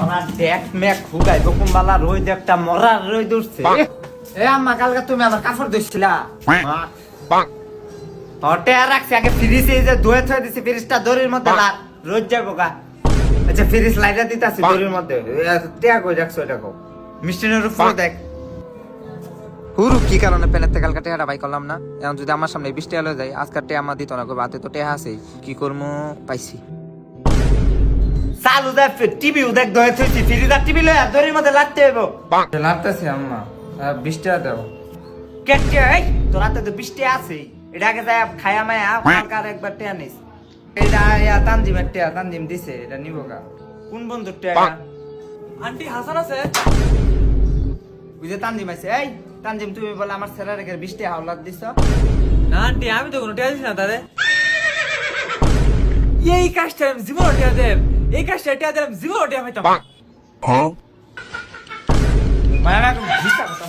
আমার দেখ মেঘ খুগাই বকুমবালা রোদ একটা মরার রোদ উঠছে। এ আম্মা কালকে তুমি আমার কাপড় ধুইছিলা? হটে আর রাখছি আগে ফ্রিজে যে ধুয়ে থুয়ে দিছি, ফ্রিজটা দড়ির মধ্যে লাগ রোদ যাবো গা। আচ্ছা ফ্রিজ লাইটা দিতাছি দড়ির মধ্যে, টিয়া কই রাখছো এটা কো? মিষ্টিনের উপর দেখ হুরু কি কারণে পেনের থেকে কালকে টেহাটা বাই করলাম না? এখন যদি আমার সামনে 20 টাকা লয়ে যায়, আজকাল টেহা আমার দিত না, বাতে তো টেহা আছে, কি করবো পাইছি। চালু দেখ টিভি দেখ ধুয়ে থুইছি, ফ্রিজ আর টিভি লয়া দড়ির মধ্যে লাগতে হইবো। লাগতেছে আম্মা, 20 টাকা দাও। কেটে এই তোরা তো 20 টাকা আছে, এটা আগে যায় খায়া মায়া কালকার একবার টেয়া নিস। এটা তানজিম একটা তানজিম দিছে, এটা নিব গা। কোন বন্ধুর টেয়া? আন্টি হাসান আছে? বুঝে তানজিম আছে। এই তানজিম তুমি বলে আমার ছেলের 20 টাকা হাওলাত দিছ? না আন্টি, আমি তো কোনো টাকা দিছি না তারে। এই কাজটা আমি জীবন টাকা দেব, এই কাজটা টাকা দেব জীবন টাকা পাইতাম। মায়া মায়া ভিসা কথা